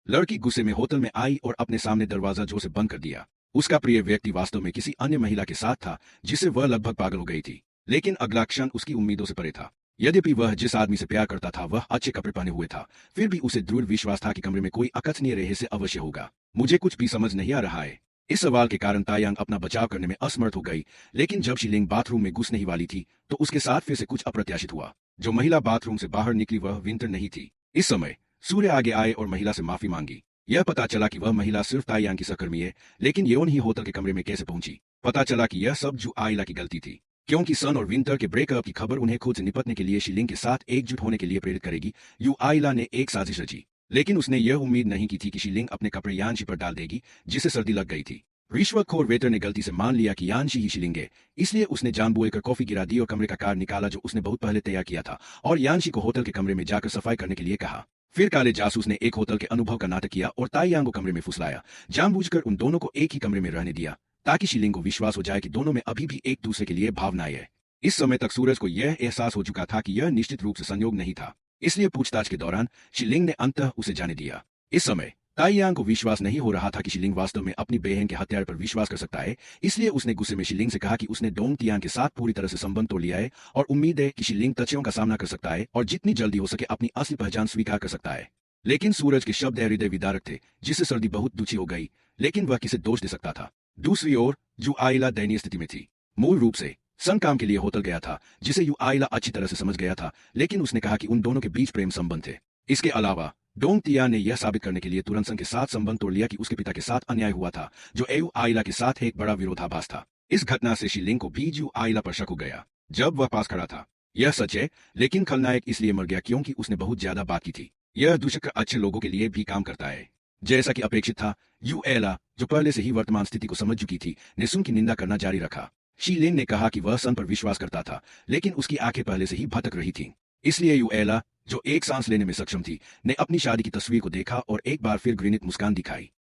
लड़की गुस्से में होटल में आई और अपने सामने दरवाजा जोर से बंद कर दिया। उसका प्रिय व्यक्ति वास्तव में किसी अन्य महिला के साथ था, जिससे वह लगभग पागल हो गई थी। लेकिन अगला क्षण उसकी उम्मीदों से परे था। यद्यपि वह जिस आदमी से प्यार करता था वह अच्छे कपड़े पहने हुए था, फिर भी उसे दृढ़ विश्वास था कि कमरे में कोई अकथनीय रहस्य अवश्य होगा। मुझे कुछ भी समझ नहीं आ रहा है। इस सवाल के कारण तायांग अपना बचाव करने में असमर्थ हो गई, लेकिन जब शीलिंग बाथरूम में घुसने ही वाली थी तो उसके साथ फिर से कुछ अप्रत्याशित हुआ। जो महिला बाथरूम से बाहर निकली वह विंटर नहीं थी। इस समय सूर्य आगे आए और महिला से माफी मांगी। यह पता चला कि वह महिला सिर्फ तायांग की सहकर्मी है, लेकिन येओन ही होटल के कमरे में कैसे पहुंची। पता चला कि यह सब जू आइला की गलती थी, क्योंकि सन और विंटर के ब्रेकअप की खबर उन्हें खुद से निपटने के लिए शीलिंग के साथ एकजुट होने के लिए प्रेरित करेगी। यू आइला ने एक साजिश रची, लेकिन उसने यह उम्मीद नहीं की थी कि शीलिंग अपने कपड़े यानशी पर डाल देगी, जिसे सर्दी लग गई थी। रिश्वतखोर वेटर ने गलती से मान लिया कि यानशी ही शीलिंग है, इसलिए उसने जानबूझकर कॉफी गिरा दी और कमरे का कार्ड निकाला जो उसने बहुत पहले तैयार किया था, और यानशी को होटल के कमरे में जाकर सफाई करने के लिए कहा। फिर काले जासूस ने एक होटल के अनुभव का नाटक किया और ताईयांग को कमरे में फुसलाया, जानबूझकर उन दोनों को एक ही कमरे में रहने दिया, ताकि शीलिंग को विश्वास हो जाए कि दोनों में अभी भी एक दूसरे के लिए भावनाएं है। इस समय तक सूरज को यह एहसास हो चुका था कि यह निश्चित रूप से संयोग नहीं था, इसलिए पूछताछ के दौरान शीलिंग ने अंततः उसे जाने दिया। इस समय ताईयांग को विश्वास नहीं हो रहा था कि शीलिंग वास्तव में अपनी बहन के हत्यारे पर विश्वास कर सकता है, इसलिए उसने गुस्से में शीलिंग से कहा कि उसने डोंग तियांग के साथ पूरी तरह से संबंध तोड़ लिया है और उम्मीद है कि शीलिंग तथ्यों का सामना कर सकता है और जितनी जल्दी हो सके अपनी असली पहचान स्वीकार कर सकता है। लेकिन सूरज के शब्द हृदय विदारक थे, जिससे सर्दी बहुत दुखी हो गई, लेकिन वह किसे दोष दे सकता था। दूसरी ओर जू आइला दयनीय स्थिति में थी। मूल रूप से सन काम के लिए होटल गया था, जिसे यू आइला अच्छी तरह से समझ गया था, लेकिन उसने कहा कि उन दोनों के बीच प्रेम संबंध थे। इसके अलावा डोंग तिया ने यह साबित करने के लिए तुरंत सन के साथ संबंध तोड़ लिया कि उसके पिता के साथ अन्याय हुआ था, जो एयू आइला के साथ एक बड़ा विरोधाभास था। इस घटना से शीलिंग को भी जू आइला पर शक हो गया, जब वह पास खड़ा था। यह सच है, लेकिन खलनायक इसलिए मर गया क्योंकि उसने बहुत ज्यादा बात की थी। यह दुष्चक्र अच्छे लोगों के लिए भी काम करता है। जैसा कि अपेक्षित था, यू एला, जो पहले से ही वर्तमान स्थिति को समझ चुकी थी, ने सुन की निंदा करना जारी रखा। शीलिन ने कहा कि वह सन पर विश्वास करता था, लेकिन उसकी आंखें पहले से ही भटक रही थीं। इसलिए यू एला, जो एक सांस लेने में सक्षम थी, ने अपनी शादी की तस्वीर को देखा और एक बार फिर घृणित मुस्कान दिखाई।